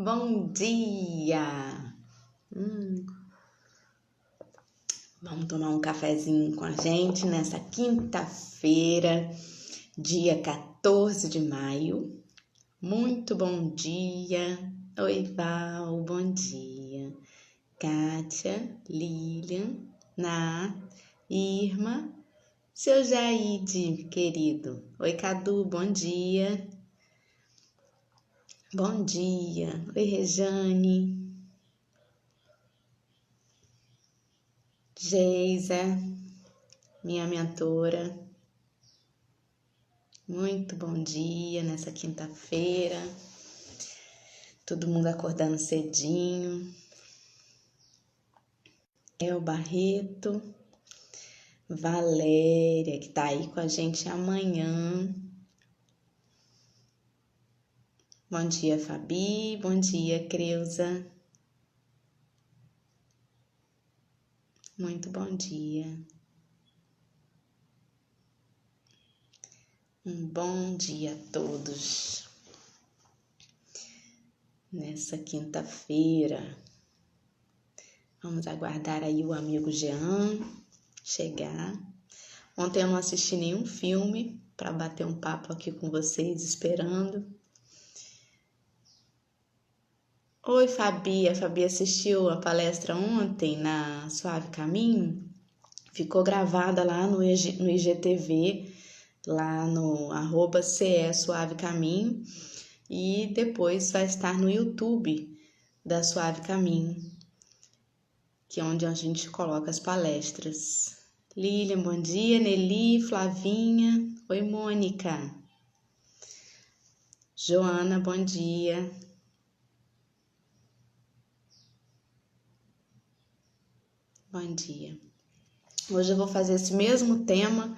Bom dia! Hum, Vamos tomar um cafezinho com a gente nessa quinta-feira, dia 14 de maio. Muito bom dia! Oi, Val, bom dia! Kátia, Lilian, Nath, Irma, seu Jaide, querido. Oi, Cadu, bom dia! Bom dia! Oi, Rejane. Geisa, minha mentora, muito bom dia nessa quinta-feira, todo mundo acordando cedinho. El Barreto, Valéria, que tá aí com a gente amanhã. Bom dia, Fabi, bom dia, Creuza. Muito bom dia. Um bom dia a todos. Nessa quinta-feira, vamos aguardar aí o amigo Jean chegar. Ontem eu não assisti nenhum filme para bater um papo aqui com vocês, esperando. Oi, Fabi. A Fabi assistiu a palestra ontem na Suave Caminho. Ficou gravada lá no IGTV, lá no @CE Suave Caminho. E depois vai estar no YouTube da Suave Caminho, que é onde a gente coloca as palestras. Lilian, bom dia. Nelly, Flavinha. Oi, Mônica. Joana, bom dia. Bom dia. Hoje eu vou fazer esse mesmo tema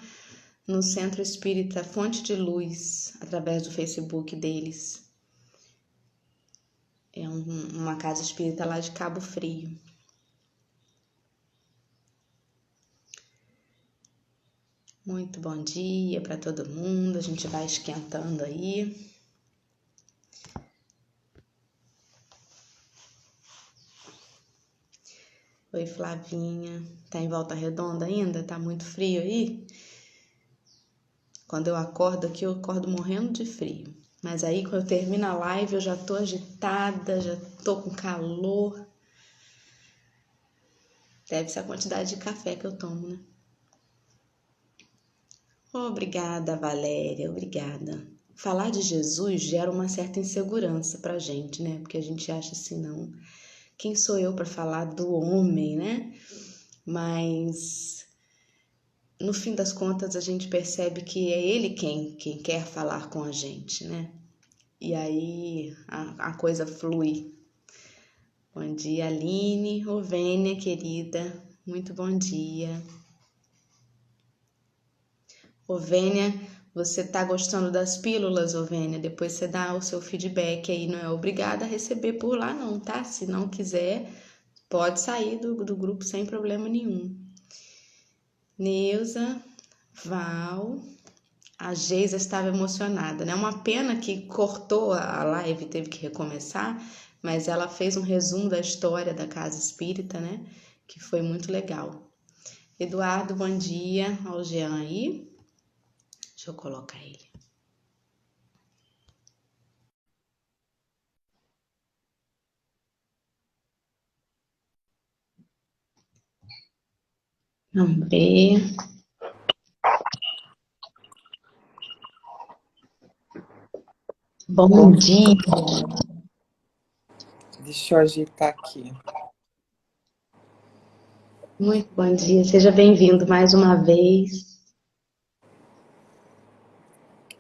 no Centro Espírita Fonte de Luz, através do Facebook deles. É uma casa espírita lá de Cabo Frio. Muito bom dia para todo mundo. A gente vai esquentando aí. Oi, Flavinha. Tá em Volta Redonda ainda? Tá muito frio aí? Quando eu acordo aqui, eu acordo morrendo de frio. Mas aí, quando eu termino a live, eu já tô agitada, já tô com calor. Deve ser a quantidade de café que eu tomo, né? Obrigada, Valéria, obrigada. Falar de Jesus gera uma certa insegurança pra gente, né? Porque a gente acha assim, não, quem sou eu para falar do homem, né? Mas no fim das contas a gente percebe que é ele quem quer falar com a gente, né? E aí a coisa flui. Bom dia, Aline, Ovênia, querida, muito bom dia. Ovênia, você tá gostando das pílulas, Ovênia? Depois você dá o seu feedback aí, não é obrigada a receber por lá não, tá? Se não quiser, pode sair do grupo sem problema nenhum. Neuza, Val, a Geisa estava emocionada, né? Uma pena que cortou a live, teve que recomeçar, mas ela fez um resumo da história da Casa Espírita, né? Que foi muito legal. Eduardo, bom dia. Olha o Jean aí. Deixa eu colocar ele. Vamos ver. Bom dia. Deixa eu ajeitar aqui. Muito bom dia. Seja bem-vindo mais uma vez.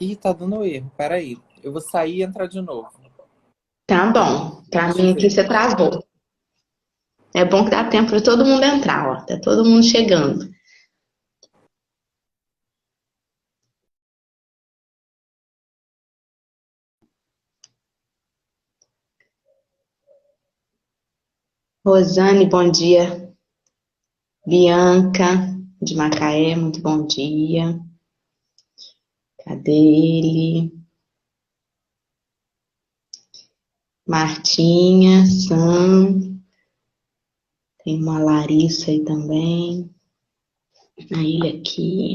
Ih, tá dando erro. Peraí. Eu vou sair e entrar de novo. Tá bom. Pra Deixa eu mim aqui ver. você travou. É bom que dá tempo de todo mundo entrar, ó. Tá todo mundo chegando. Rosane, bom dia. Bianca, de Macaé, muito bom dia. Cadê ele? Martinha, Sam, tem uma Larissa aí também. A Ilha aqui.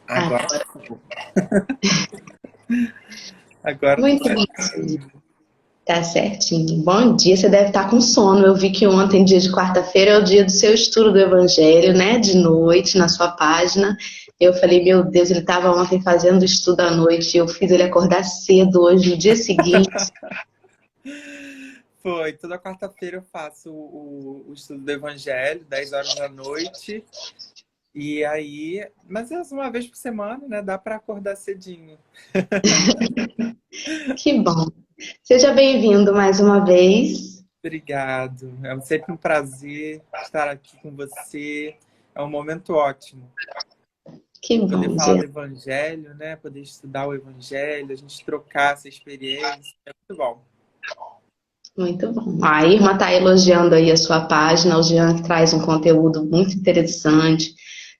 Agora, Agora. agora tá Muito bem. certinho. Tá certinho. Bom dia, você deve estar com sono. Eu vi que ontem, dia de quarta-feira, é o dia do seu estudo do Evangelho, né? De noite, na sua página. Eu falei, meu Deus, ele estava ontem fazendo estudo à noite. Eu fiz ele acordar cedo hoje, no dia seguinte. Foi, toda quarta-feira eu faço o estudo do Evangelho, 10 horas da noite. E aí, mas é uma vez por semana, né? Dá para acordar cedinho. Que bom. Seja bem-vindo mais uma vez. Obrigado. É sempre um prazer estar aqui com você. É um momento ótimo. Que Poder bom, falar do Jean. Evangelho, né? Poder estudar o Evangelho, a gente trocar essa experiência. É muito bom. Muito bom. A irmã está elogiando aí a sua página. O Jean traz um conteúdo muito interessante,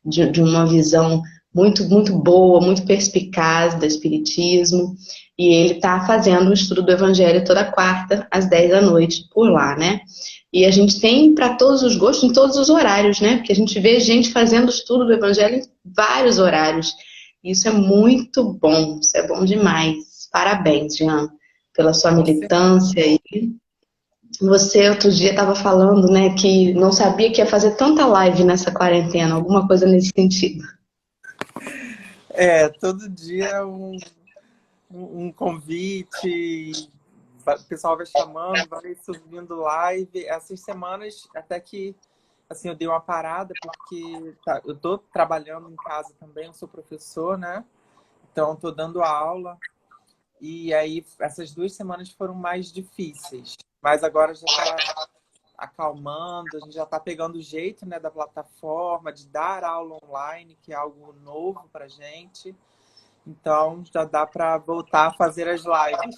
de uma visão muito boa, muito perspicaz do Espiritismo. E ele está fazendo o estudo do Evangelho toda quarta, às 10 da noite, por lá, né? E a gente tem para todos os gostos, em todos os horários, né? Porque a gente vê gente fazendo o estudo do Evangelho em vários horários. Isso é muito bom, isso é bom demais. Parabéns, Jean, pela sua Com certeza. militância. Você outro dia estava falando, né, que não sabia que ia fazer tanta live nessa quarentena, alguma coisa nesse sentido. É, todo dia é um convite, o pessoal vai chamando, vai subindo live. Essas semanas, até que assim, eu dei uma parada, porque eu tô trabalhando em casa também, eu sou professor, né? Então, tô dando aula. E aí, essas 2 semanas foram mais difíceis. Mas agora já está acalmando, a gente já está pegando o jeito, né, da plataforma, de dar aula online, que é algo novo para gente. Então, já dá para voltar a fazer as lives.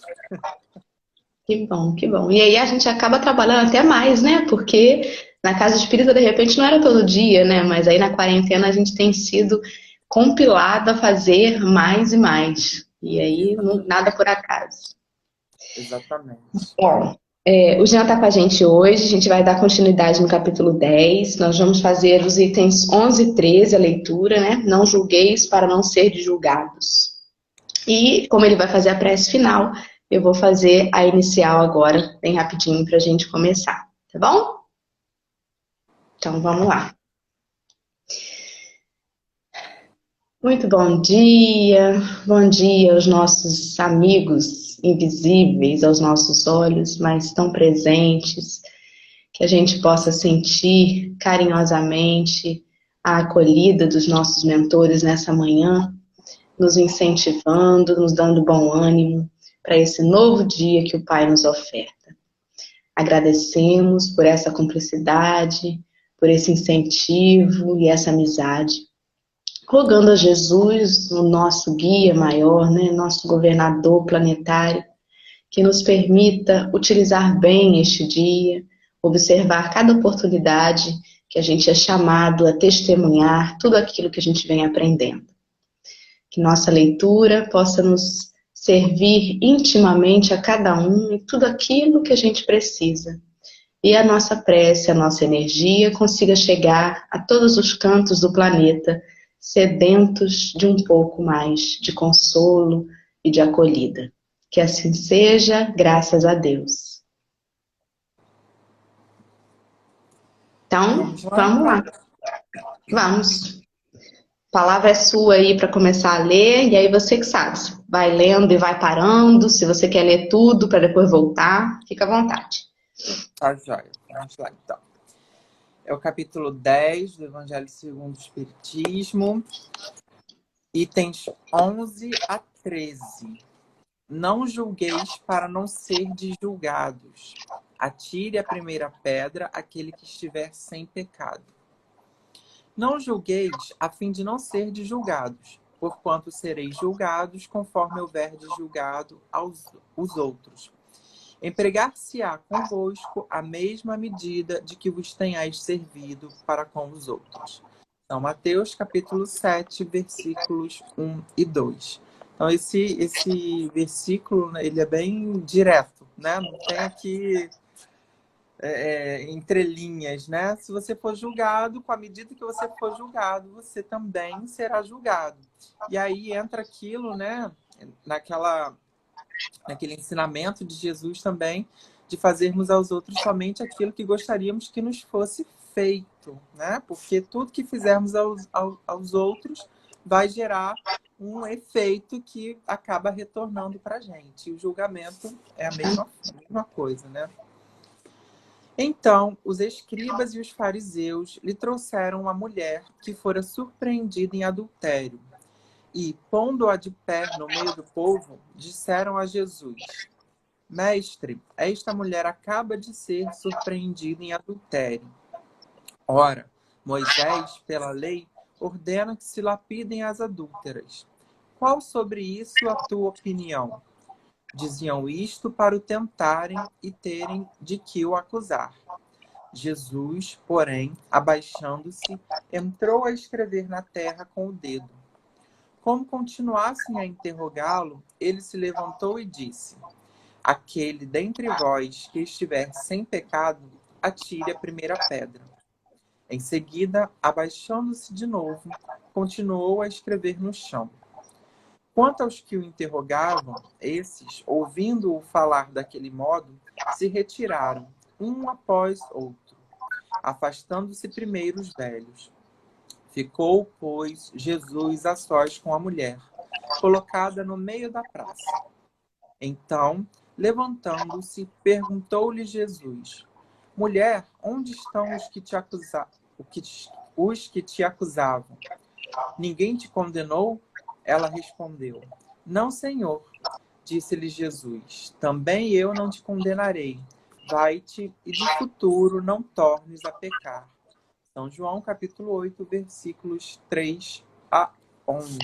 Que bom, que bom. E aí a gente acaba trabalhando até mais, né? Porque na casa espírita, de repente, não era todo dia, né? Mas aí na quarentena a gente tem sido compilado a fazer mais e mais. E aí, nada por acaso. Exatamente. Bom, o Jean está com a gente hoje, a gente vai dar continuidade no capítulo 10. Nós vamos fazer os itens 11 e 13, a leitura, né? Não julgueis para não ser julgados. E como ele vai fazer a prece final, eu vou fazer a inicial agora, bem rapidinho, para a gente começar, tá bom? Então vamos lá. Muito bom dia aos nossos amigos invisíveis aos nossos olhos, mas tão presentes, que a gente possa sentir carinhosamente a acolhida dos nossos mentores nessa manhã, nos incentivando, nos dando bom ânimo para esse novo dia que o Pai nos oferta. Agradecemos por essa cumplicidade, por esse incentivo e essa amizade, rogando a Jesus, o nosso guia maior, né, nosso governador planetário, que nos permita utilizar bem este dia, observar cada oportunidade que a gente é chamado a testemunhar tudo aquilo que a gente vem aprendendo. Que nossa leitura possa nos servir intimamente a cada um em tudo aquilo que a gente precisa. E a nossa prece, a nossa energia consiga chegar a todos os cantos do planeta, sedentos de um pouco mais de consolo e de acolhida. Que assim seja, graças a Deus. Então, Vamos lá, vamos então? lá. Vamos. A palavra é sua aí para começar a ler, e aí você que sabe. Vai lendo e vai parando. Se você quer ler tudo para depois voltar, fica à vontade. Tá, joia. Vamos lá, então. É o capítulo 10 do Evangelho segundo o Espiritismo, itens 11 a 13. Não julgueis para não ser julgados. Atire a primeira pedra aquele que estiver sem pecado. Não julgueis a fim de não ser julgados, porquanto sereis julgados conforme houver julgado os outros. Empregar-se-á convosco a mesma medida de que vos tenhais servido para com os outros. São Mateus, capítulo 7, versículos 1 e 2. Então, esse versículo, né, ele é bem direto, né? Não tem aqui entrelinhas, né? Se você for julgado, com a medida que você for julgado, você também será julgado. E aí entra aquilo, né? Naquele ensinamento de Jesus também, de fazermos aos outros somente aquilo que gostaríamos que nos fosse feito, né? Porque tudo que fizermos aos outros vai gerar um efeito que acaba retornando para a gente. E o julgamento é a mesma coisa, né? Então, os escribas e os fariseus lhe trouxeram uma mulher que fora surpreendida em adultério. E, pondo-a de pé no meio do povo, disseram a Jesus: Mestre, esta mulher acaba de ser surpreendida em adultério. Ora, Moisés, pela lei, ordena que se lapidem as adúlteras. Qual sobre isso a tua opinião? Diziam isto para o tentarem e terem de que o acusar. Jesus, porém, abaixando-se, entrou a escrever na terra com o dedo. Como continuassem a interrogá-lo, ele se levantou e disse: Aquele dentre vós que estiver sem pecado, atire a primeira pedra. Em seguida, abaixando-se de novo, continuou a escrever no chão. Quanto aos que o interrogavam, esses, ouvindo-o falar daquele modo, se retiraram, um após outro, afastando-se primeiro os velhos. Ficou, pois, Jesus a sós com a mulher, colocada no meio da praça. Então, levantando-se, perguntou-lhe Jesus: Mulher, onde estão os que te acusavam? Ninguém te condenou? Ela respondeu: Não, Senhor. Disse-lhe Jesus: Também eu não te condenarei. Vai-te e de futuro não tornes a pecar. São João, capítulo 8, versículos 3 a 11.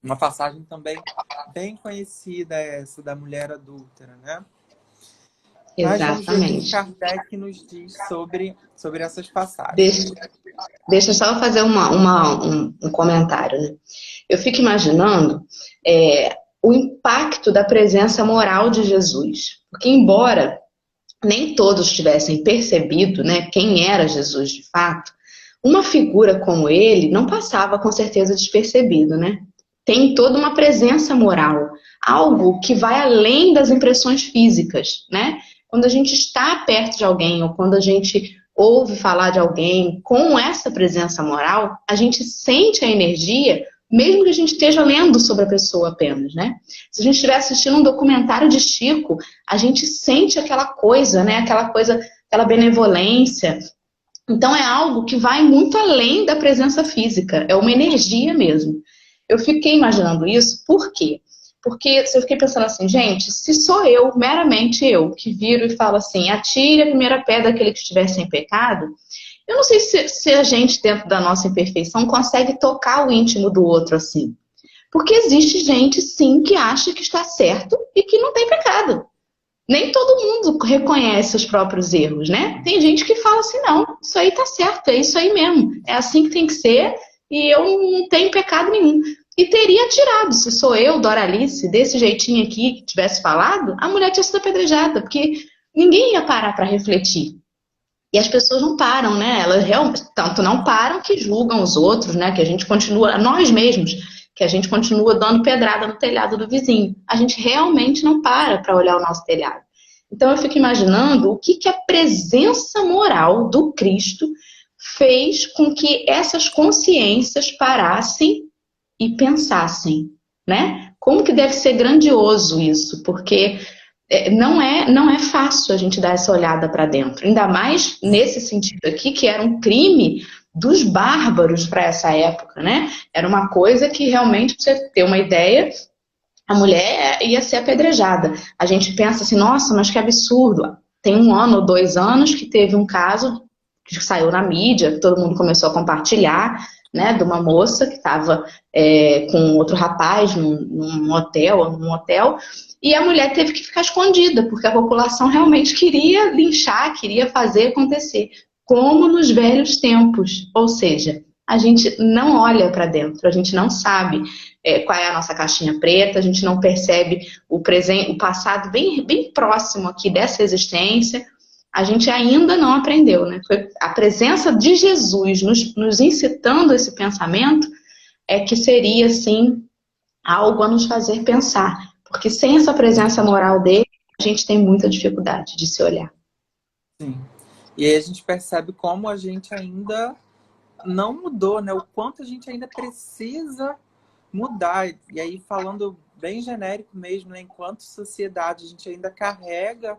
Uma passagem também bem conhecida, essa da mulher adúltera, né? Mas vamos ver o que Exatamente. Kardec nos diz sobre essas passagens. Deixa eu só fazer um comentário, né? Eu fico imaginando o impacto da presença moral de Jesus. Porque, embora nem todos tivessem percebido, né, quem era Jesus de fato, uma figura como ele não passava com certeza despercebido, né? Tem toda uma presença moral, algo que vai além das impressões físicas, né? Quando a gente está perto de alguém ou quando a gente ouve falar de alguém com essa presença moral, a gente sente a energia, mesmo que a gente esteja lendo sobre a pessoa apenas, né? Se a gente estiver assistindo um documentário de Chico, a gente sente aquela coisa, né? Aquela coisa, aquela benevolência. Então é algo que vai muito além da presença física, é uma energia mesmo. Eu fiquei imaginando isso, por quê? Porque eu fiquei pensando assim, gente, se sou eu, meramente eu, que viro e falo assim, atire a primeira pedra daquele que estiver sem pecado, eu não sei se a gente, dentro da nossa imperfeição, consegue tocar o íntimo do outro assim. Porque existe gente, sim, que acha que está certo e que não tem pecado. Nem todo mundo reconhece os próprios erros, né? Tem gente que fala assim, não, isso aí tá certo, é isso aí mesmo, é assim que tem que ser e eu não tenho pecado nenhum. E teria tirado, se sou eu, Doralice, desse jeitinho aqui, que tivesse falado, a mulher tinha sido apedrejada, porque ninguém ia parar para refletir. E as pessoas não param, né? Elas realmente, tanto não param que julgam os outros, né? Que a gente continua, nós mesmos, que a gente continua dando pedrada no telhado do vizinho. A gente realmente não para olhar o nosso telhado. Então eu fico imaginando o que a presença moral do Cristo fez com que essas consciências parassem e pensassem, né? Como que deve ser grandioso isso, porque não é fácil a gente dar essa olhada para dentro, ainda mais nesse sentido aqui, que era um crime dos bárbaros para essa época, né? Era uma coisa que realmente, pra você ter uma ideia, a mulher ia ser apedrejada. A gente pensa assim, nossa, mas que absurdo. Tem 1 ano ou 2 anos que teve um caso que saiu na mídia, que todo mundo começou a compartilhar, né, de uma moça que estava com outro rapaz num hotel, e a mulher teve que ficar escondida, porque a população realmente queria linchar, queria fazer acontecer, como nos velhos tempos. Ou seja, a gente não olha para dentro, a gente não sabe qual é a nossa caixinha preta, a gente não percebe o presente, o passado bem, bem próximo aqui dessa existência. A gente ainda não aprendeu, né? Foi a presença de Jesus nos incitando esse pensamento que seria, assim, algo a nos fazer pensar. Porque sem essa presença moral dele, a gente tem muita dificuldade de se olhar. Sim. E aí a gente percebe como a gente ainda não mudou, né? O quanto a gente ainda precisa mudar. E aí, falando bem genérico mesmo, né? Enquanto sociedade, a gente ainda carrega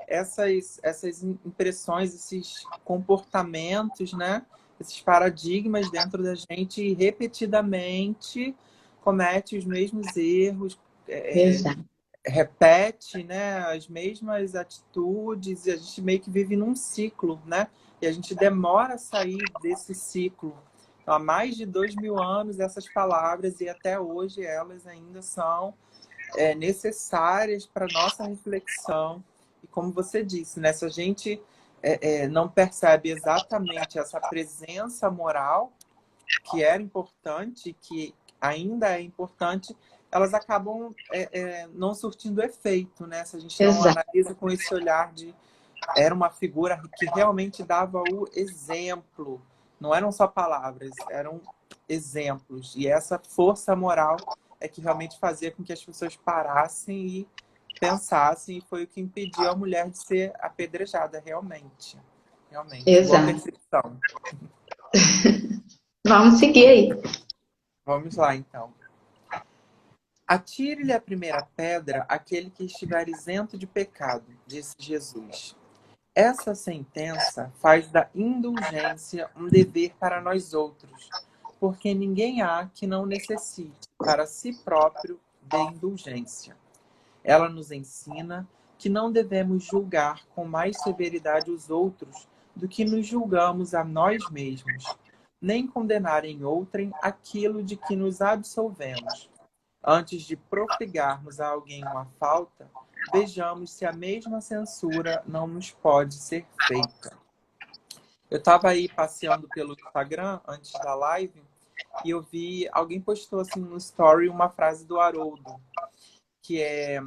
essas impressões, esses comportamentos, né? Esses paradigmas dentro da gente e repetidamente comete os mesmos erros, Exato. repete, né, as mesmas atitudes e a gente meio que vive num ciclo, né? E a gente demora a sair desse ciclo. Então, há mais de 2000 anos essas palavras e até hoje elas ainda são necessárias para nossa reflexão. E como você disse, né, se a gente não percebe exatamente essa presença moral que era importante, que ainda é importante, elas acabam não surtindo efeito, né? Se a gente não Exato. analisa com esse olhar de era uma figura que realmente dava o exemplo. Não eram só palavras, eram exemplos. E essa força moral é que realmente fazia com que as pessoas parassem e pensassem, e foi o que impediu a mulher de ser apedrejada, realmente. Realmente. Boa Exato. percepção. Vamos seguir aí. Vamos lá, então. Atire-lhe a primeira pedra aquele que estiver isento de pecado, disse Jesus. Essa sentença faz da indulgência um dever para nós outros, porque ninguém há que não necessite para si próprio de indulgência. Ela nos ensina que não devemos julgar com mais severidade os outros do que nos julgamos a nós mesmos, nem condenar em outrem aquilo de que nos absolvemos. Antes de profigarmos a alguém uma falta, vejamos se a mesma censura não nos pode ser feita. Eu estava aí passeando pelo Instagram antes da live e eu vi, alguém postou assim no story uma frase do Haroldo, que é: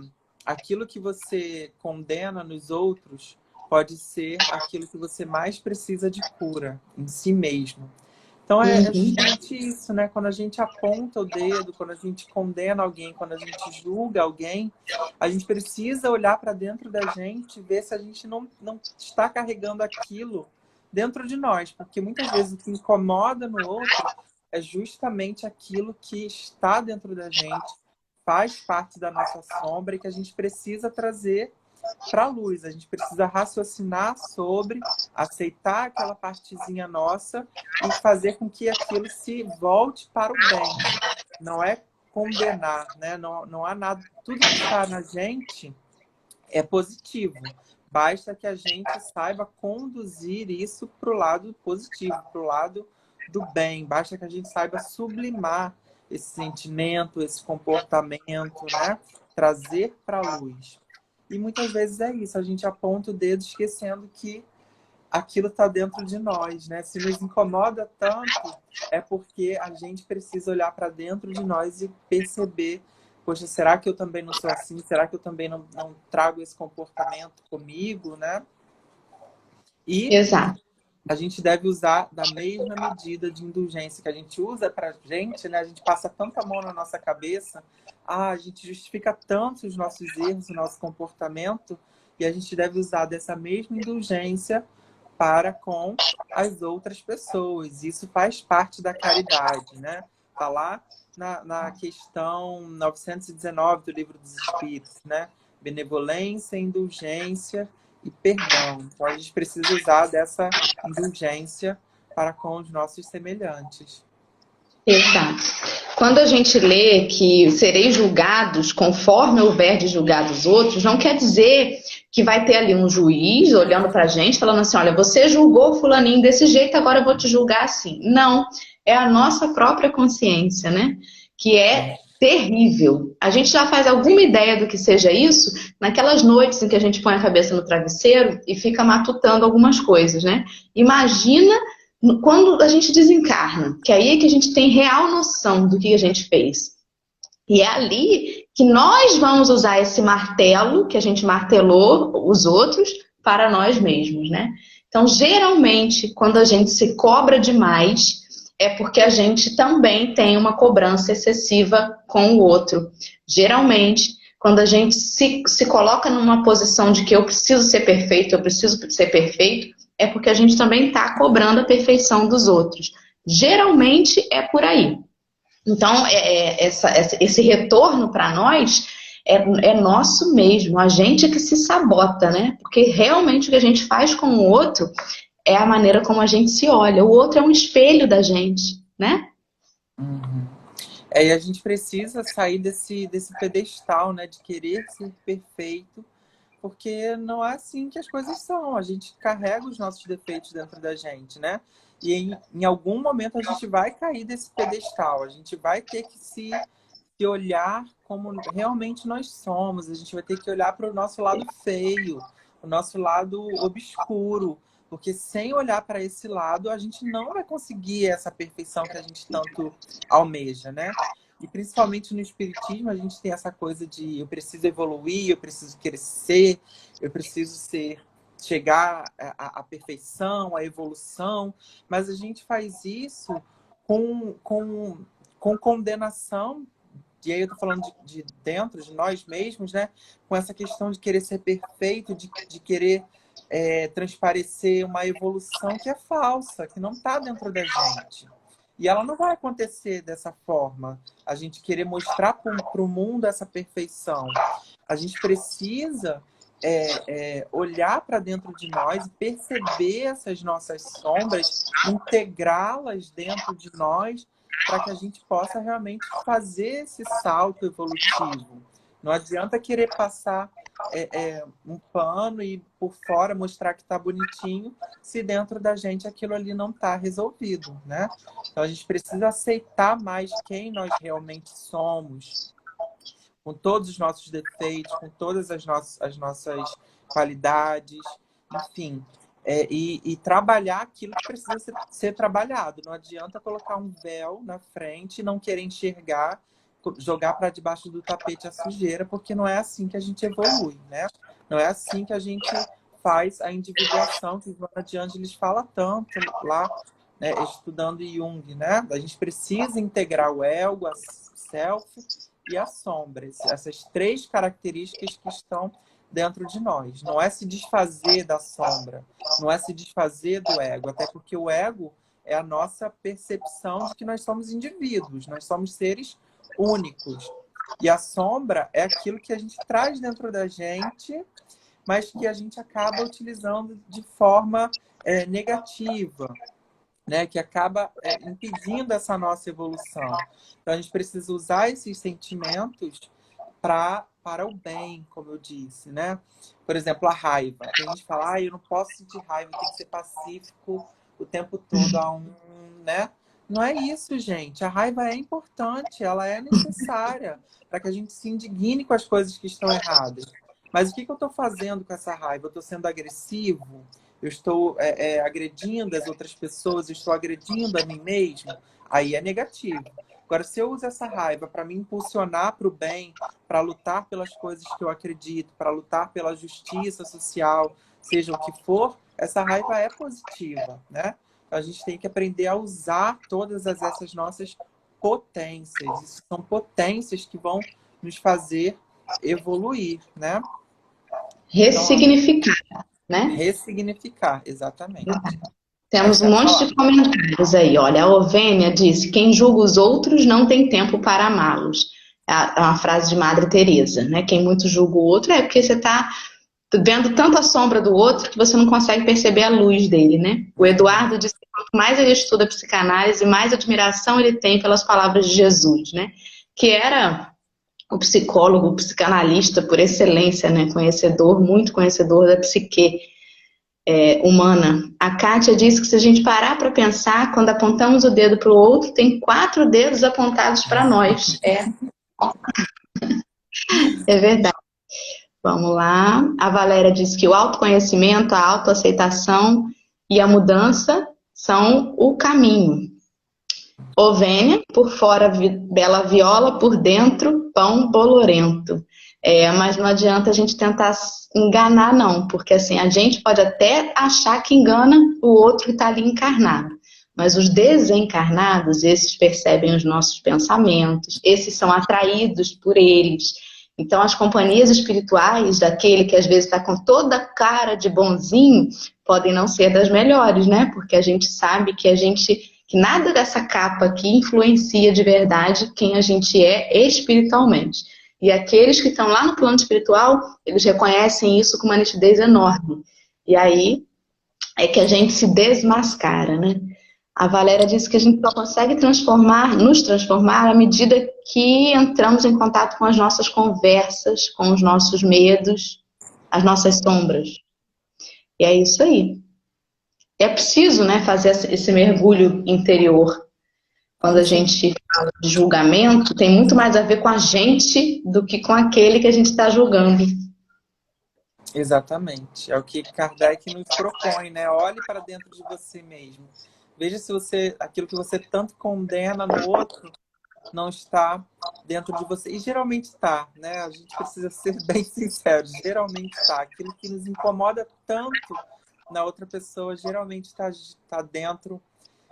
aquilo que você condena nos outros pode ser aquilo que você mais precisa de cura em si mesmo. Então é justamente isso, né? Quando a gente aponta o dedo, quando a gente condena alguém, quando a gente julga alguém, a gente precisa olhar para dentro da gente, ver se a gente não está carregando aquilo dentro de nós. Porque muitas vezes o que incomoda no outro é justamente aquilo que está dentro da gente, faz parte da nossa sombra e que a gente precisa trazer para a luz. A gente precisa raciocinar sobre, aceitar aquela partezinha nossa e fazer com que aquilo se volte para o bem. Não é condenar, né? Não há nada. Tudo que está na gente é positivo. Basta que a gente saiba conduzir isso para o lado positivo, para o lado do bem. Basta que a gente saiba sublimar esse sentimento, esse comportamento, né? Trazer para a luz. E muitas vezes é isso, a gente aponta o dedo esquecendo que aquilo está dentro de nós, né? Se nos incomoda tanto, é porque a gente precisa olhar para dentro de nós e perceber: poxa, será que eu também não sou assim? Será que eu também não trago esse comportamento comigo, né? E Exato. a gente deve usar da mesma medida de indulgência que a gente usa para a gente, né? A gente passa tanta mão na nossa cabeça, a gente justifica tanto os nossos erros, o nosso comportamento, e a gente deve usar dessa mesma indulgência para com as outras pessoas. Isso faz parte da caridade, né? Está lá na questão 919 do Livro dos Espíritos, né? Benevolência, indulgência e perdão. Então, a gente precisa usar dessa indulgência para com os nossos semelhantes. Exato. Quando a gente lê que sereis julgados conforme houver de julgar os outros, não quer dizer que vai ter ali um juiz olhando pra gente, falando assim: olha, você julgou fulaninho desse jeito, agora eu vou te julgar assim. Não, é a nossa própria consciência, né? Que é terrível. A gente já faz alguma ideia do que seja isso naquelas noites em que a gente põe a cabeça no travesseiro e fica matutando algumas coisas, né? Imagina quando a gente desencarna, que aí é que a gente tem real noção do que a gente fez. E é ali que nós vamos usar esse martelo, que a gente martelou os outros, para nós mesmos, né? Então, geralmente, quando a gente se cobra demais, é porque a gente também tem uma cobrança excessiva com o outro. Geralmente, quando a gente se coloca numa posição de que eu preciso ser perfeito, eu preciso ser perfeito, é porque a gente também está cobrando a perfeição dos outros. Geralmente é por aí. Então, esse retorno para nós é nosso mesmo, a gente que se sabota, né? Porque realmente o que a gente faz com o outro é a maneira como a gente se olha. O outro é um espelho da gente, né? Uhum. E a gente precisa sair desse pedestal, né, de querer ser perfeito, porque não é assim que as coisas são. A gente carrega os nossos defeitos dentro da gente, né? E em algum momento a gente vai cair desse pedestal, a gente vai ter que se olhar como realmente nós somos, a gente vai ter que olhar para o nosso lado feio, o nosso lado obscuro, porque sem olhar para esse lado, a gente não vai conseguir essa perfeição que a gente tanto almeja, né? E principalmente no espiritismo, a gente tem essa coisa de eu preciso evoluir, eu preciso crescer, eu preciso chegar à perfeição, à evolução, mas a gente faz isso com condenação, e aí eu tô falando de dentro de nós mesmos, né? Com essa questão de querer ser perfeito, de querer transparecer uma evolução que é falsa, que não está dentro da gente. E ela não vai acontecer dessa forma. A gente querer mostrar para o mundo essa perfeição. A gente precisa olhar para dentro de nós e perceber essas nossas sombras, integrá-las dentro de nós, para que a gente possa realmente fazer esse salto evolutivo. Não adianta querer passar um pano e por fora mostrar que está bonitinho, se dentro da gente aquilo ali não está resolvido, né? Então a gente precisa aceitar mais quem nós realmente somos, com todos os nossos defeitos, com todas as nossas qualidades, enfim. E trabalhar aquilo que precisa ser trabalhado. Não adianta colocar um véu na frente e não querer enxergar, jogar para debaixo do tapete a sujeira, porque não é assim que a gente evolui, né? Não é assim que a gente faz a individuação, que Joana de Ângeles fala tanto lá, né, estudando Jung, né? A gente precisa integrar o ego, a self e a sombra, essas três características que estão dentro de nós. Não é se desfazer da sombra, não é se desfazer do ego, até porque o ego é a nossa percepção de que nós somos indivíduos, nós somos seres únicos. E a sombra é aquilo que a gente traz dentro da gente, mas que a gente acaba utilizando de forma negativa, né, que acaba impedindo essa nossa evolução. Então, a gente precisa usar esses sentimentos para o bem, como eu disse, né? Por exemplo, a raiva. Tem gente que fala, eu não posso sentir raiva, tem que ser pacífico o tempo todo, né? Não é isso, gente. A raiva é importante, ela é necessária para que a gente se indigne com as coisas que estão erradas. Mas o que eu estou fazendo com essa raiva? Eu estou sendo agressivo? Eu estou agredindo as outras pessoas? Eu estou agredindo a mim mesmo? Aí é negativo. Agora, se eu uso essa raiva para me impulsionar para o bem, para lutar pelas coisas que eu acredito, para lutar pela justiça social, seja o que for, essa raiva é positiva, né? Então, a gente tem que aprender a usar todas essas nossas potências. Isso são potências que vão nos fazer evoluir, né? Ressignificar, né? Ressignificar, exatamente. Temos um monte de comentários aí. Olha, a Ovênia disse: quem julga os outros não tem tempo para amá-los. É uma frase de Madre Teresa, né? Quem muito julga o outro é porque você está vendo tanto a sombra do outro que você não consegue perceber a luz dele, né? O Eduardo disse que quanto mais ele estuda psicanálise, mais admiração ele tem pelas palavras de Jesus, né? Que era o psicólogo, o psicanalista por excelência, né? Conhecedor, muito conhecedor da psique humana. A Kátia diz que se a gente parar para pensar, quando apontamos o dedo para o outro, tem 4 dedos apontados para nós. É verdade. Vamos lá. A Valéria diz que o autoconhecimento, a autoaceitação e a mudança são o caminho. Ovênia, por fora bela viola, por dentro pão bolorento. Mas não adianta a gente tentar enganar, não, porque assim, a gente pode até achar que engana o outro que está ali encarnado. Mas os desencarnados, esses percebem os nossos pensamentos, esses são atraídos por eles. Então, as companhias espirituais, daquele que às vezes está com toda a cara de bonzinho, podem não ser das melhores, né? Porque a gente sabe que nada dessa capa aqui influencia de verdade quem a gente é espiritualmente. E aqueles que estão lá no plano espiritual, eles reconhecem isso com uma nitidez enorme. E aí é que a gente se desmascara, né? A Valéria disse que a gente só consegue nos transformar à medida que entramos em contato com as nossas conversas, com os nossos medos, as nossas sombras. E é isso aí. É preciso, né, fazer esse mergulho interior. Quando a gente fala de julgamento, tem muito mais a ver com a gente do que com aquele que a gente está julgando. Exatamente. É o que Kardec nos propõe, né? Olhe para dentro de você mesmo. Veja se aquilo que você tanto condena no outro não está dentro de você. E geralmente está, né? A gente precisa ser bem sincero. Geralmente está. Aquilo que nos incomoda tanto na outra pessoa, geralmente está dentro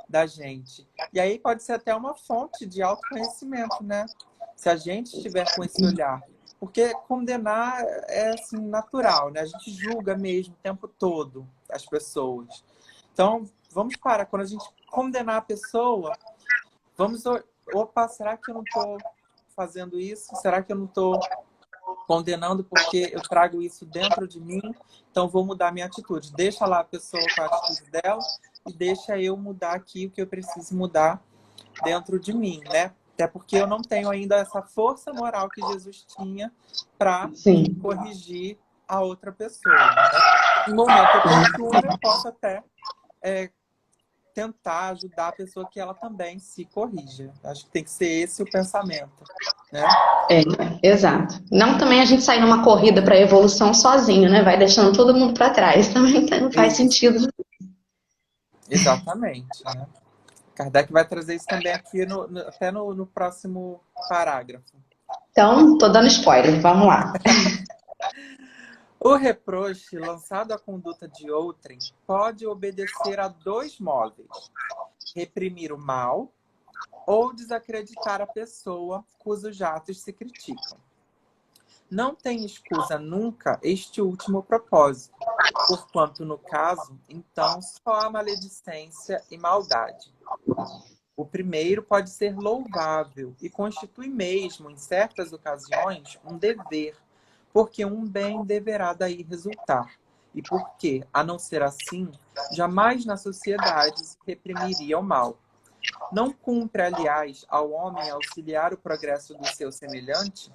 da gente. E aí pode ser até uma fonte de autoconhecimento, né? Se a gente estiver com esse olhar. Porque condenar é assim, natural, né? A gente julga mesmo o tempo todo as pessoas. Então, vamos parar. Quando a gente condenar a pessoa, vamos... Opa, será que eu não estou fazendo isso? Será que eu não estou condenando porque eu trago isso dentro de mim? Então, vou mudar minha atitude. Deixa lá a pessoa com a atitude dela e deixa eu mudar aqui o que eu preciso mudar dentro de mim, né? Até porque eu não tenho ainda essa força moral que Jesus tinha para corrigir a outra pessoa, né? No momento oportuno, eu posso até tentar ajudar a pessoa que ela também se corrija. Acho que tem que ser esse o pensamento, né? Exato. Não também a gente sair numa corrida para evolução sozinho, né? Vai deixando todo mundo para trás. Também não faz sentido. Exatamente, né? Kardec vai trazer isso também aqui até no próximo parágrafo. Então, tô dando spoiler, vamos lá. O reproche lançado à conduta de outrem pode obedecer a dois móveis: reprimir o mal ou desacreditar a pessoa cujos atos se criticam. Não tem escusa nunca este último propósito, porquanto, no caso, então, só há maledicência e maldade. O primeiro pode ser louvável e constitui mesmo, em certas ocasiões, um dever, porque um bem deverá daí resultar. E porque, a não ser assim, jamais na sociedade se reprimiria o mal. Não cumpre, aliás, ao homem auxiliar o progresso do seu semelhante?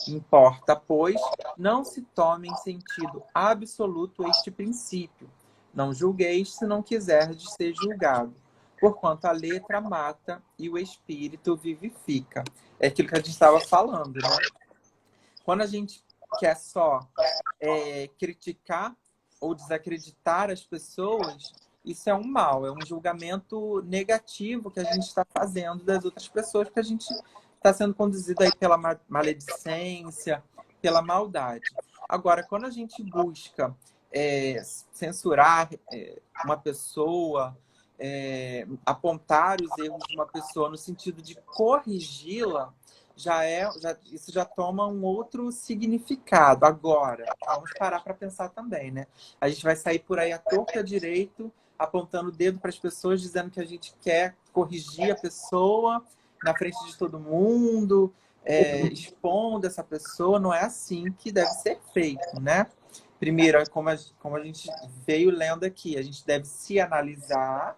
Importa, pois, não se tome em sentido absoluto este princípio. Não julgueis se não quiserdes ser julgado, porquanto a letra mata e o espírito vivifica. É aquilo que a gente estava falando, né? Quando a gente quer só criticar ou desacreditar as pessoas, isso é um mal, é um julgamento negativo que a gente está fazendo das outras pessoas, porque a gente está sendo conduzido aí pela maledicência, pela maldade. Agora, quando a gente busca censurar uma pessoa, apontar os erros de uma pessoa no sentido de corrigi-la, isso já toma um outro significado. Agora, vamos parar para pensar também, né? A gente vai sair por aí à torta direito, apontando o dedo para as pessoas, dizendo que a gente quer corrigir a pessoa na frente de todo mundo, expondo essa pessoa. Não é assim que deve ser feito, né? Primeiro, como a gente veio lendo aqui, a gente deve se analisar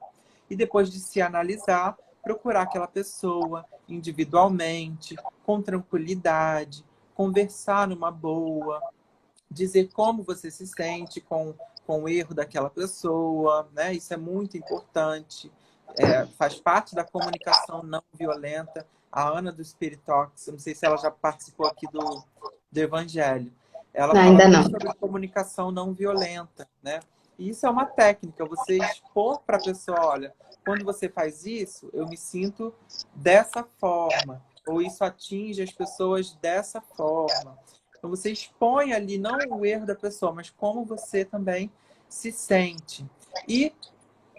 e depois de se analisar, procurar aquela pessoa individualmente, com tranquilidade, conversar numa boa, dizer como você se sente com o erro daquela pessoa, né? Isso é muito importante. Faz parte da comunicação não violenta. A Ana do Spiritox, não sei se ela já participou aqui do Evangelho. Ela fala muito sobre comunicação não violenta, né? E isso é uma técnica, você expor para a pessoa, olha, quando você faz isso, eu me sinto dessa forma, ou isso atinge as pessoas dessa forma. Então você expõe ali não o erro da pessoa, mas como você também se sente. E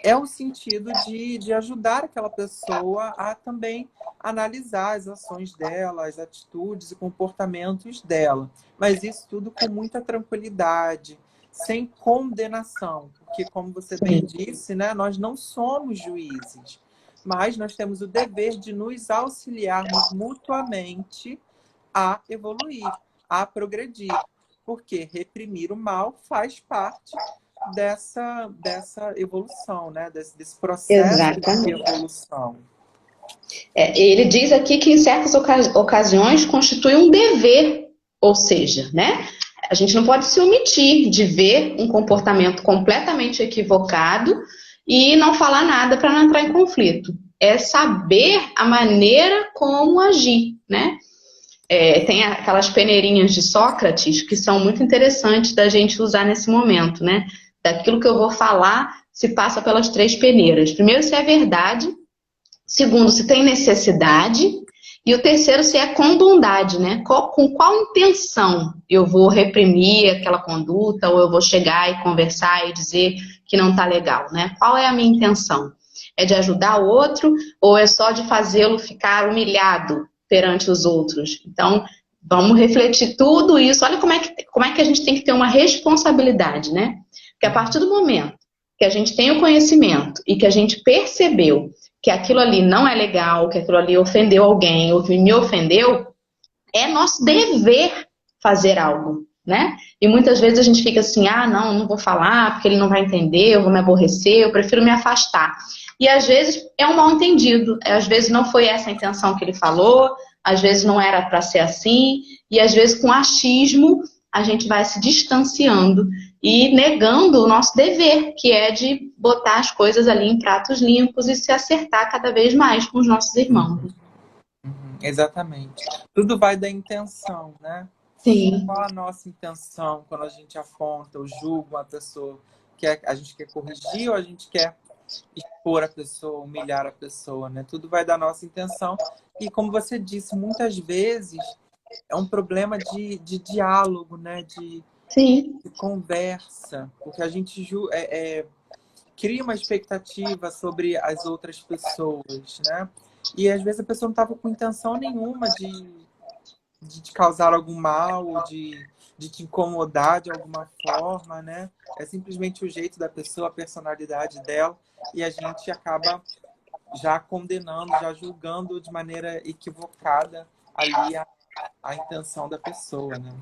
é o sentido de ajudar aquela pessoa a também analisar as ações dela, as atitudes e comportamentos dela. Mas isso tudo com muita tranquilidade, sem condenação. Porque, como você bem Sim. disse, né, nós não somos juízes, mas nós temos o dever de nos auxiliarmos mutuamente a evoluir, a progredir. Porque reprimir o mal faz parte dessa evolução, né? Desse processo de Exatamente. evolução. Ele diz aqui que em certas ocasiões constitui um dever, ou seja, né? A gente não pode se omitir de ver um comportamento completamente equivocado e não falar nada para não entrar em conflito. É saber a maneira como agir, né? Tem aquelas peneirinhas de Sócrates que são muito interessantes da gente usar nesse momento, né? Daquilo que eu vou falar se passa pelas 3 peneiras. Primeiro, se é verdade. Segundo, se tem necessidade. E o terceiro, se é com bondade, né? Com qual intenção eu vou reprimir aquela conduta ou eu vou chegar e conversar e dizer que não está legal, né? Qual é a minha intenção? É de ajudar o outro ou é só de fazê-lo ficar humilhado perante os outros? Então, vamos refletir tudo isso. Olha como é que a gente tem que ter uma responsabilidade, né? Porque a partir do momento que a gente tem o conhecimento e que a gente percebeu que aquilo ali não é legal, que aquilo ali ofendeu alguém ou que me ofendeu, é nosso dever fazer algo, né? E muitas vezes a gente fica assim, não vou falar porque ele não vai entender, eu vou me aborrecer, eu prefiro me afastar. E às vezes é um mal entendido, às vezes não foi essa a intenção que ele falou, às vezes não era para ser assim, e às vezes com achismo a gente vai se distanciando e negando o nosso dever, que é de botar as coisas ali em pratos limpos e se acertar cada vez mais com os nossos irmãos. Exatamente. Tudo vai da intenção, né? Sim. Qual a nossa intenção quando a gente aponta ou julga uma pessoa? A gente quer corrigir ou a gente quer expor a pessoa, humilhar a pessoa, né? Tudo vai da nossa intenção. E como você disse, muitas vezes é um problema de diálogo, né? De conversa, porque a gente cria uma expectativa sobre as outras pessoas, né? E às vezes a pessoa não estava com intenção nenhuma de te causar algum mal, de te incomodar de alguma forma, né? É simplesmente o jeito da pessoa, a personalidade dela, e a gente acaba já condenando, já julgando de maneira equivocada ali a intenção da pessoa, né?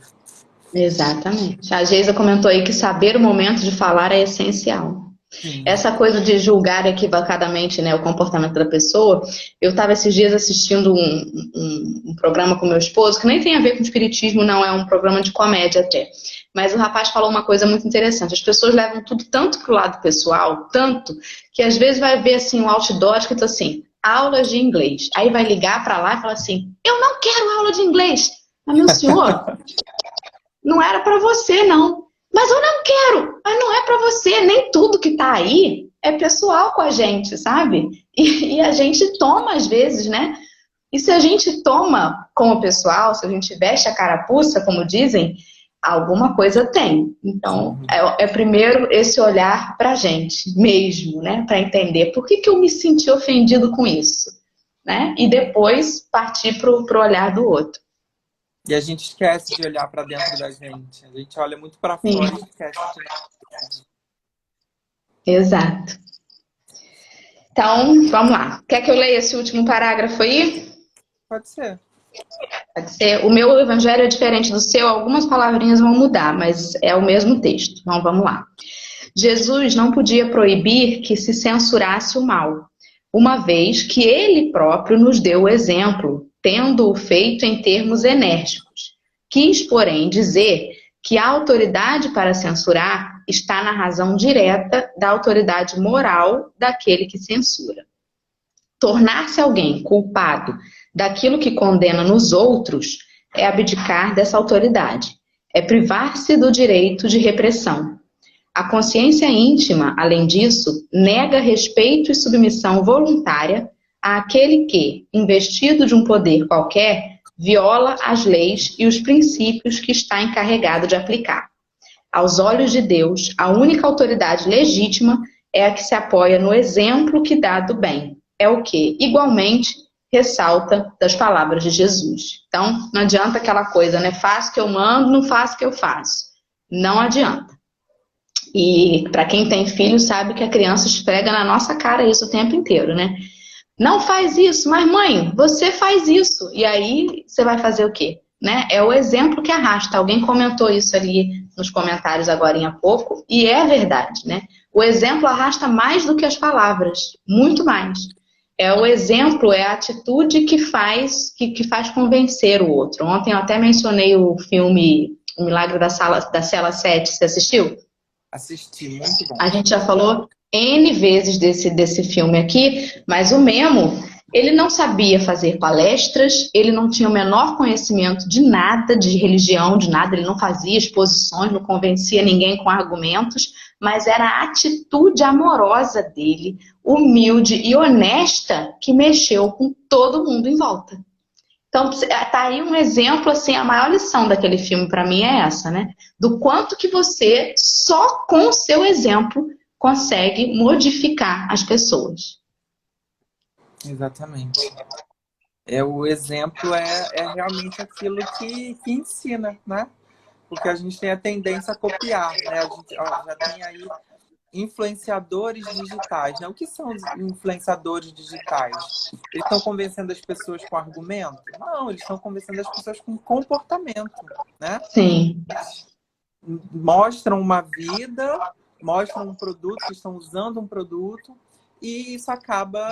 Exatamente. A Geisa comentou aí que saber o momento de falar é essencial. Sim. Essa coisa de julgar equivocadamente, né, o comportamento da pessoa, eu estava esses dias assistindo um programa com meu esposo, que nem tem a ver com espiritismo, não, é um programa de comédia até. Mas o rapaz falou uma coisa muito interessante. As pessoas levam tudo tanto pro lado pessoal, tanto, que às vezes vai ver assim um outdoor escrito assim, aulas de inglês. Aí vai ligar para lá e fala assim, eu não quero aula de inglês. Mas, meu senhor, não era para você, não. Mas eu não quero. Mas não é para você. Nem tudo que tá aí é pessoal com a gente, sabe? E a gente toma às vezes, né? E se a gente toma como pessoal, se a gente veste a carapuça, como dizem, alguma coisa tem. Então, é primeiro esse olhar pra gente mesmo, né? Para entender por que eu me senti ofendido com isso, né? E depois partir pro olhar do outro. E a gente esquece de olhar para dentro da gente. A gente olha muito para fora e esquece de olhar. Exato. Então, vamos lá. Quer que eu leia esse último parágrafo aí? Pode ser. Pode ser. O meu evangelho é diferente do seu, algumas palavrinhas vão mudar, mas é o mesmo texto. Então, vamos lá. Jesus não podia proibir que se censurasse o mal, uma vez que ele próprio nos deu o exemplo, tendo-o feito em termos enérgicos. Quis, porém, dizer que a autoridade para censurar está na razão direta da autoridade moral daquele que censura. Tornar-se alguém culpado daquilo que condena nos outros é abdicar dessa autoridade, é privar-se do direito de repressão. A consciência íntima, além disso, nega respeito e submissão voluntária àquele que, investido de um poder qualquer, viola as leis e os princípios que está encarregado de aplicar. Aos olhos de Deus, a única autoridade legítima é a que se apoia no exemplo que dá do bem. É o que, igualmente, ressalta das palavras de Jesus. Então, não adianta aquela coisa, né? Faço o que eu mando, não faço o que eu faço. Não adianta. E para quem tem filho, sabe que a criança esfrega na nossa cara isso o tempo inteiro, né? Não faz isso, mas mãe, você faz isso. E aí você vai fazer o quê? Né? É o exemplo que arrasta. Alguém comentou isso ali nos comentários agora há pouco, e é verdade, né? O exemplo arrasta mais do que as palavras, muito mais. É o exemplo, é a atitude que faz convencer o outro. Ontem eu até mencionei o filme O Milagre da Cela 7. Você assistiu? Assisti, muito bom. A gente já falou N vezes desse filme aqui, mas o Memo, ele não sabia fazer palestras, ele não tinha o menor conhecimento de nada, de religião, de nada, ele não fazia exposições, não convencia ninguém com argumentos, mas era a atitude amorosa dele, humilde e honesta, que mexeu com todo mundo em volta. Então, tá aí um exemplo, assim, a maior lição daquele filme para mim é essa, né? Do quanto que você, só com o seu exemplo, consegue modificar as pessoas. Exatamente. O exemplo é realmente aquilo que ensina, né? Porque a gente tem a tendência a copiar, né? A gente já tem aí influenciadores digitais, né? O que são os influenciadores digitais? Eles estão convencendo as pessoas com argumento? Não, eles estão convencendo as pessoas com comportamento, né? Sim. Mostram uma vida, mostram um produto, que estão usando um produto, e isso acaba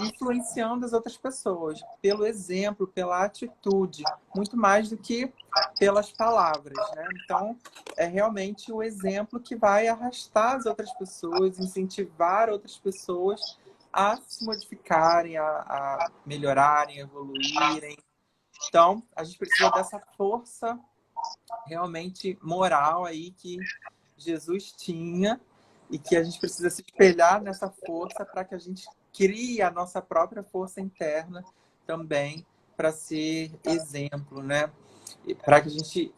influenciando as outras pessoas pelo exemplo, pela atitude, muito mais do que pelas palavras, né? Então, é realmente o exemplo que vai arrastar as outras pessoas, incentivar outras pessoas a se modificarem, a melhorarem, a evoluírem. Então, a gente precisa dessa força realmente moral aí que Jesus tinha e que a gente precisa se espelhar nessa força para que a gente crie a nossa própria força interna também para ser exemplo, né? Para que a gente...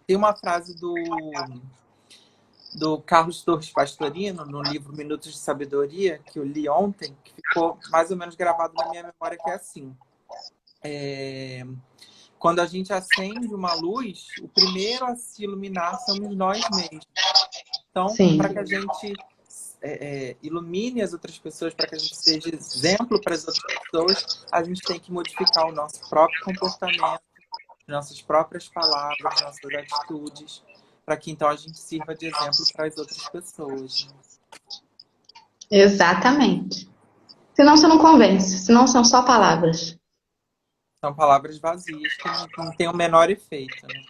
Tem uma frase do Carlos Torres Pastorino, no livro Minutos de Sabedoria, que eu li ontem, que ficou mais ou menos gravado na minha memória, que é assim: quando a gente acende uma luz, o primeiro a se iluminar somos nós mesmos. Então, para que a gente ilumine as outras pessoas, para que a gente seja exemplo para as outras pessoas, a gente tem que modificar o nosso próprio comportamento, nossas próprias palavras, nossas atitudes, para que então a gente sirva de exemplo para as outras pessoas. Exatamente. Senão você não convence, senão são só palavras. São palavras vazias que não têm o menor efeito, né?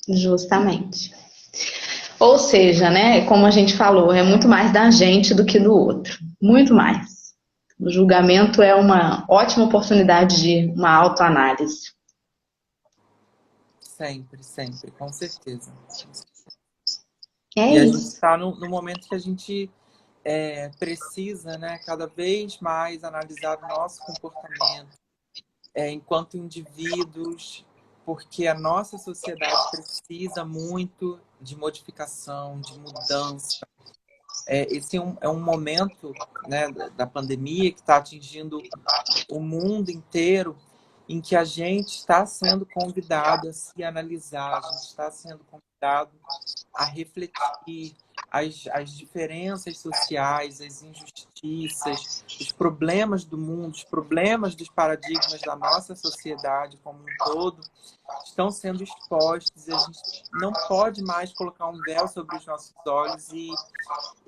Justamente. Ou seja, né, como a gente falou, é muito mais da gente do que do outro. Muito mais. O julgamento é uma ótima oportunidade de uma autoanálise. Sempre, sempre, com certeza. É E a gente isso. está no momento que a gente precisa, né, cada vez mais analisar o nosso comportamento enquanto indivíduos, porque a nossa sociedade precisa muito de modificação, de mudança. Esse é um momento, né, da pandemia que está atingindo o mundo inteiro, em que a gente está sendo convidado a se analisar, a gente está sendo convidado a refletir as diferenças sociais, as injustiças, os problemas do mundo, os problemas dos paradigmas da nossa sociedade como um todo, estão sendo expostos, e a gente não pode mais colocar um véu sobre os nossos olhos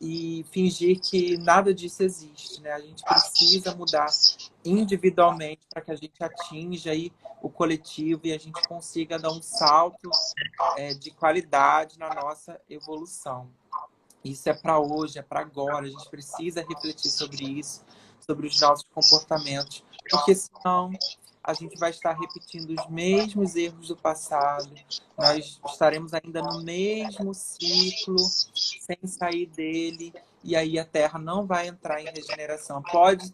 e fingir que nada disso existe, né? A gente precisa mudar individualmente para que a gente atinja aí o coletivo e a gente consiga dar um salto de qualidade na nossa evolução. Isso é para hoje, é para agora. A gente precisa refletir sobre isso, sobre os nossos comportamentos, porque senão a gente vai estar repetindo os mesmos erros do passado, nós estaremos ainda no mesmo ciclo, sem sair dele, e aí a Terra não vai entrar em regeneração. Pode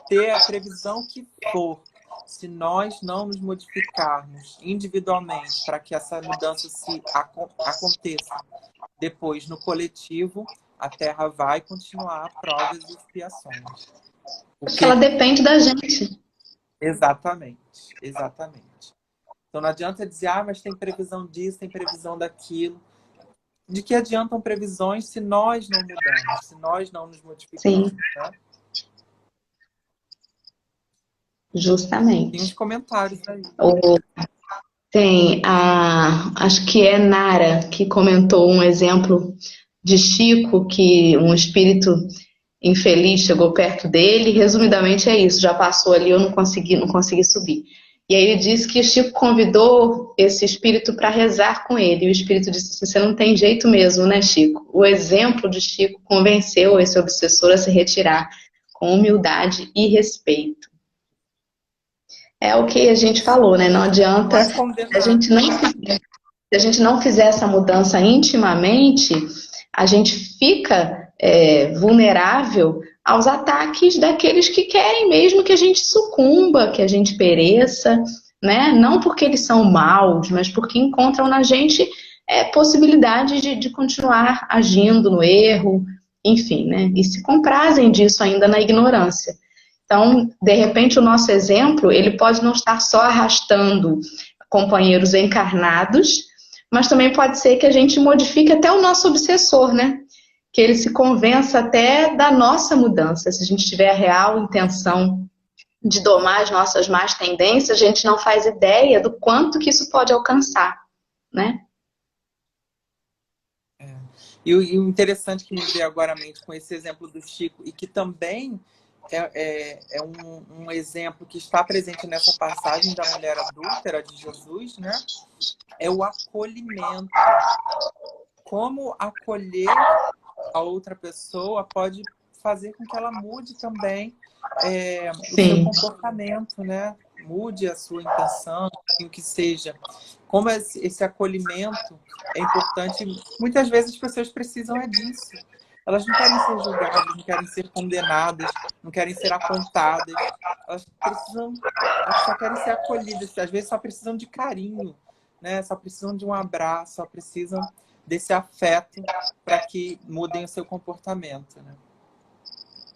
ter a previsão que for, se nós não nos modificarmos individualmente para que essa mudança aconteça depois no coletivo, a Terra vai continuar provas e expiações. Porque ela depende da gente. Exatamente, exatamente. Então não adianta dizer, mas tem previsão disso, tem previsão daquilo. De que adiantam previsões se nós não mudamos, se nós não nos modificamos? Sim. Né? Justamente. Tem uns comentários aí. Acho que é Nara que comentou um exemplo de Chico, que um espírito infeliz chegou perto dele. Resumidamente é isso, já passou ali, eu não consegui subir. E aí ele disse que Chico convidou esse espírito para rezar com ele. E o espírito disse assim, você não tem jeito mesmo, né, Chico? O exemplo de Chico convenceu esse obsessor a se retirar com humildade e respeito. É o que a gente falou, né? Não adianta se a gente não fizer essa mudança intimamente, a gente fica vulnerável aos ataques daqueles que querem mesmo que a gente sucumba, que a gente pereça, né? Não porque eles são maus, mas porque encontram na gente possibilidade de continuar agindo no erro, enfim, né? E se comprazem disso ainda na ignorância. Então, de repente, o nosso exemplo, ele pode não estar só arrastando companheiros encarnados, mas também pode ser que a gente modifique até o nosso obsessor, né? Que ele se convença até da nossa mudança. Se a gente tiver a real intenção de domar as nossas más tendências, a gente não faz ideia do quanto que isso pode alcançar, né? E o interessante que me veio agora à mente com esse exemplo do Chico, e que também é um exemplo que está presente nessa passagem da mulher adúltera de Jesus, né? É o acolhimento. Como acolher a outra pessoa pode fazer com que ela mude também o seu comportamento, né? Mude a sua intenção, o que seja. Como esse acolhimento é importante. Muitas vezes as pessoas precisam disso. Elas não querem ser julgadas, não querem ser condenadas, não querem ser apontadas. Elas só querem ser acolhidas. Às vezes só precisam de carinho, né? Só precisam de um abraço, só precisam desse afeto para que mudem o seu comportamento, né?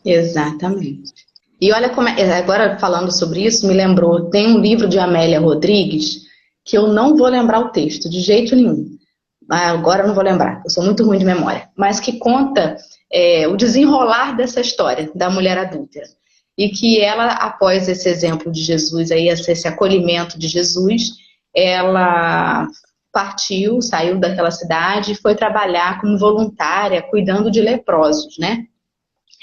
Exatamente. E olha como agora falando sobre isso, me lembrou, tem um livro de Amélia Rodrigues que eu não vou lembrar o texto de jeito nenhum. Agora eu não vou lembrar, eu sou muito ruim de memória, mas que conta o desenrolar dessa história da mulher adúltera. E que ela, após esse exemplo de Jesus, aí, esse acolhimento de Jesus, ela partiu, saiu daquela cidade e foi trabalhar como voluntária, cuidando de leprosos, né?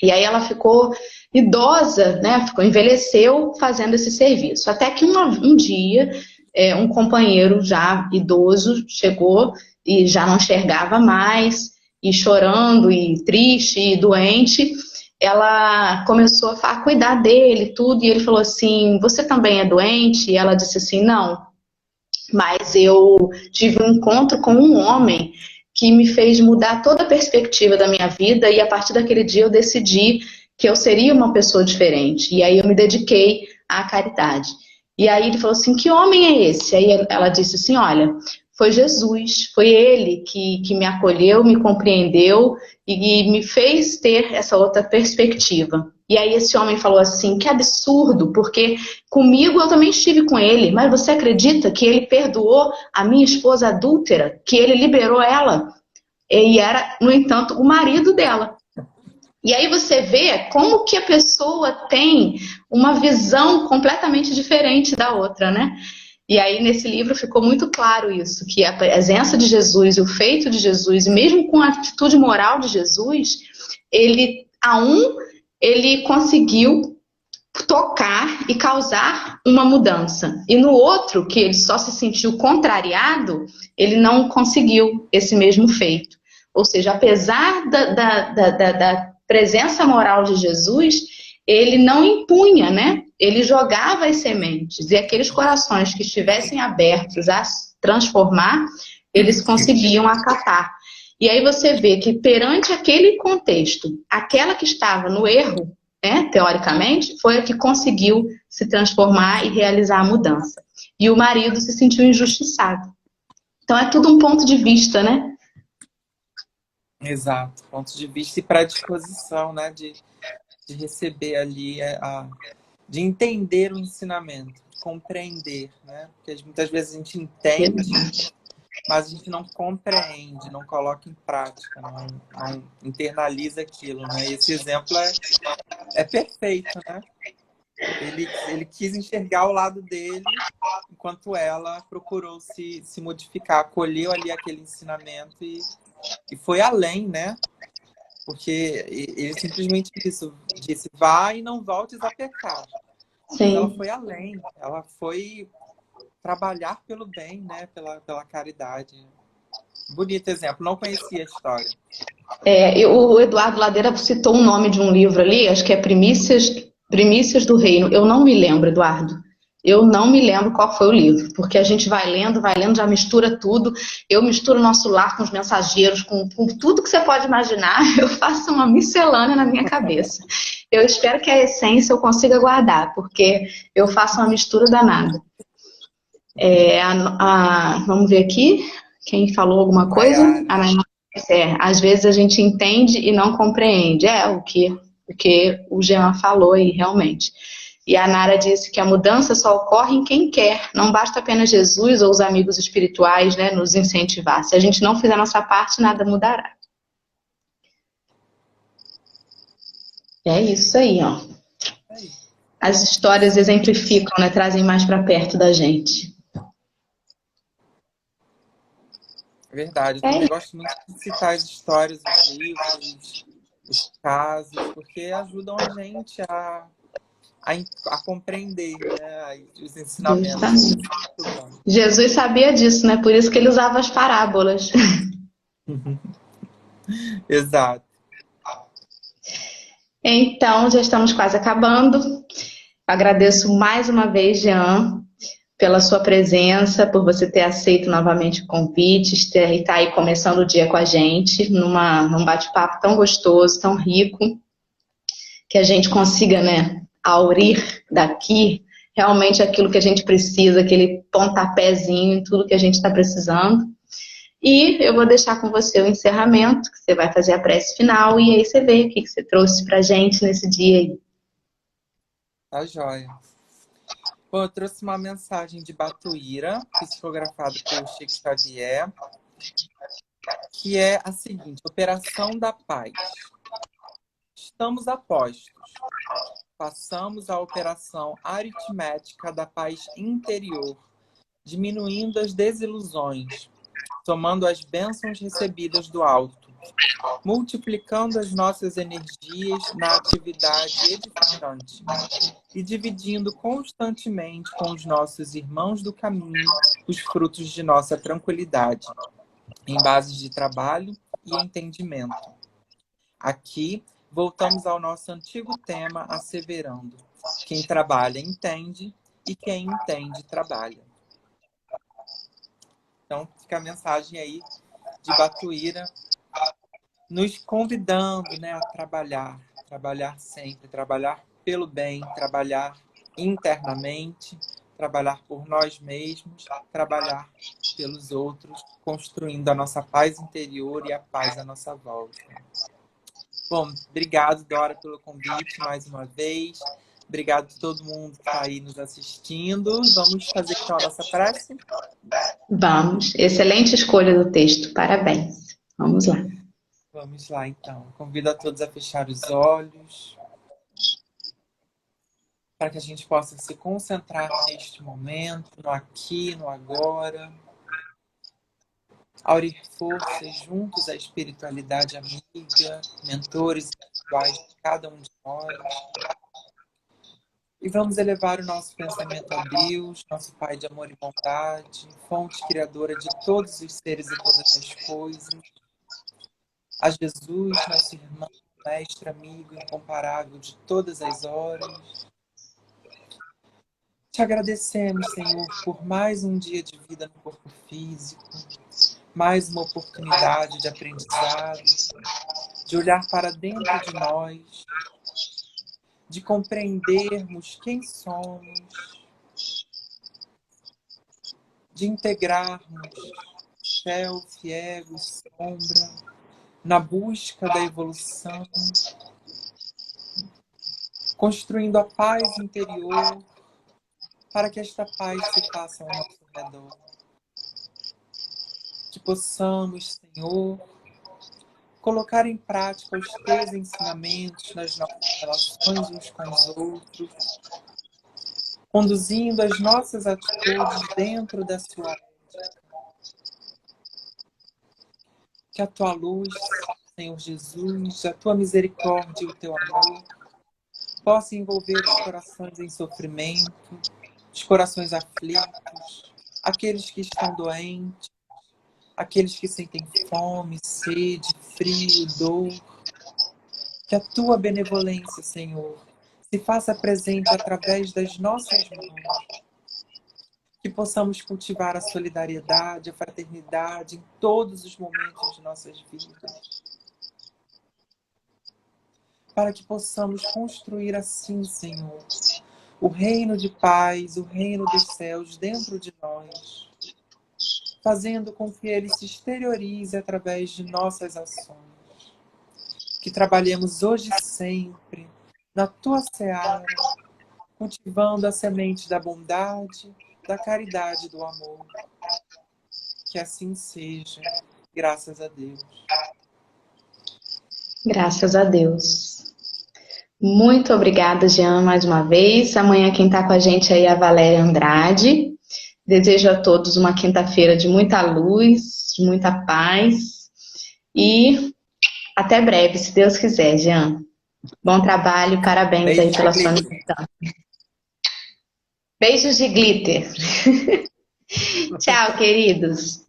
E aí ela ficou idosa, né? Envelheceu fazendo esse serviço. Até que um dia, um companheiro já idoso chegou e já não enxergava mais, e chorando, e triste, e doente, ela começou a cuidar dele, tudo, e ele falou assim, você também é doente? E ela disse assim, não, mas eu tive um encontro com um homem que me fez mudar toda a perspectiva da minha vida, e a partir daquele dia eu decidi que eu seria uma pessoa diferente, e aí eu me dediquei à caridade. E aí ele falou assim, que homem é esse? Aí ela disse assim, olha, foi Jesus, foi ele que me acolheu, me compreendeu e me fez ter essa outra perspectiva. E aí esse homem falou assim, que absurdo, porque comigo eu também estive com ele, mas você acredita que ele perdoou a minha esposa adúltera, que ele liberou ela? E era, no entanto, o marido dela. E aí você vê como que a pessoa tem uma visão completamente diferente da outra, né? E aí nesse livro ficou muito claro isso, que a presença de Jesus, o feito de Jesus, e mesmo com a atitude moral de Jesus, ele conseguiu tocar e causar uma mudança. E no outro, que ele só se sentiu contrariado, ele não conseguiu esse mesmo feito. Ou seja, apesar da presença moral de Jesus, ele não impunha, né, ele jogava as sementes, e aqueles corações que estivessem abertos a se transformar, eles conseguiam acatar. E aí você vê que perante aquele contexto, aquela que estava no erro, né, teoricamente, foi a que conseguiu se transformar e realizar a mudança. E o marido se sentiu injustiçado. Então é tudo um ponto de vista, né? Exato, ponto de vista e predisposição, né, de receber ali, de entender o ensinamento, de compreender, né? Porque muitas vezes a gente entende, mas a gente não compreende, não coloca em prática, não internaliza aquilo, né? E esse exemplo é perfeito, né? Ele quis enxergar o lado dele, enquanto ela procurou se modificar, acolheu ali aquele ensinamento e foi além, né? Porque ele simplesmente disse, vá e não voltes a pecar. Mas ela Sim. foi além, ela foi trabalhar pelo bem, né? Pela caridade. Bonito exemplo, não conhecia a história. O Eduardo Ladeira citou um nome de um livro ali, acho que é Primícias do Reino. Eu não me lembro, Eduardo. Eu não me lembro qual foi o livro, porque a gente vai lendo, já mistura tudo. Eu misturo o nosso lar com os mensageiros, com tudo que você pode imaginar. Eu faço uma miscelânea na minha cabeça. Eu espero que a essência eu consiga guardar, porque eu faço uma mistura danada. Vamos ver aqui, quem falou alguma coisa? Nayara. Às vezes a gente entende e não compreende. O que o Jean falou aí, realmente. E a Nara disse que a mudança só ocorre em quem quer. Não basta apenas Jesus ou os amigos espirituais, né, nos incentivar. Se a gente não fizer a nossa parte, nada mudará. É isso aí, ó. As histórias exemplificam, né, trazem mais para perto da gente. É verdade, eu também gosto muito de citar as histórias, os livros, os casos, porque ajudam a gente a compreender, né, os ensinamentos. Justamente. Jesus sabia disso, né? Por isso que ele usava as parábolas. Exato. Então, já estamos quase acabando. Agradeço mais uma vez, Jean, pela sua presença, por você ter aceito novamente o convite e estar aí começando o dia com a gente, num bate-papo tão gostoso, tão rico, que a gente consiga, né, aurir daqui realmente aquilo que a gente precisa, aquele pontapézinho em tudo que a gente está precisando. E eu vou deixar com você o encerramento, que você vai fazer a prece final, e aí você vê o que você trouxe pra gente nesse dia aí. Tá joia. Bom, eu trouxe uma mensagem de Batuíra, psicografada por Chico Xavier, que é a seguinte: Operação da Paz. Estamos a postos. Passamos a operação aritmética da paz interior, diminuindo as desilusões, somando as bênçãos recebidas do alto, multiplicando as nossas energias na atividade edificante e dividindo constantemente com os nossos irmãos do caminho os frutos de nossa tranquilidade, em bases de trabalho e entendimento. Aqui, voltamos ao nosso antigo tema, asseverando: quem trabalha entende e quem entende trabalha. Então, fica a mensagem aí de Batuíra, nos convidando, né, a trabalhar sempre, trabalhar pelo bem, trabalhar internamente, trabalhar por nós mesmos, trabalhar pelos outros, construindo a nossa paz interior e a paz à nossa volta. Bom, obrigado, Dora, pelo convite mais uma vez. Obrigado a todo mundo que está aí nos assistindo. Vamos fazer então a nossa prece? Vamos. Excelente escolha do texto. Parabéns. Vamos lá. Vamos lá, então. Convido a todos a fechar os olhos para que a gente possa se concentrar neste momento, no aqui, no agora. Aurir forças juntos à espiritualidade amiga, mentores espirituais de cada um de nós. E vamos elevar o nosso pensamento a Deus, nosso Pai de amor e bondade, fonte criadora de todos os seres e todas as coisas. A Jesus, nosso irmão, mestre, amigo incomparável de todas as horas. Te agradecemos, Senhor, por mais um dia de vida no corpo físico, mais uma oportunidade de aprendizado, de olhar para dentro de nós, de compreendermos quem somos, de integrarmos self, ego, sombra, na busca da evolução, construindo a paz interior para que esta paz se faça ao nosso redor. Que possamos, Senhor, colocar em prática os teus ensinamentos nas nossas relações uns com os outros, conduzindo as nossas atitudes dentro da sua ética. Que a tua luz, Senhor Jesus, a tua misericórdia e o teu amor possam envolver os corações em sofrimento, os corações aflitos, aqueles que estão doentes, aqueles que sentem fome, sede, frio, dor. Que a tua benevolência, Senhor, se faça presente através das nossas mãos. Que possamos cultivar a solidariedade, a fraternidade em todos os momentos de nossas vidas. Para que possamos construir assim, Senhor, o reino de paz, o reino dos céus dentro de nós, fazendo com que ele se exteriorize através de nossas ações. Que trabalhemos hoje e sempre na tua seara, cultivando a semente da bondade, da caridade e do amor. Que assim seja, graças a Deus. Graças a Deus. Muito obrigada, Jean, mais uma vez. Amanhã quem está com a gente aí é a Valéria Andrade. Desejo a todos uma quinta-feira de muita luz, de muita paz. E até breve, se Deus quiser, Jean. Bom trabalho, parabéns aí pela sua missão. Beijos de glitter. Tchau, queridos.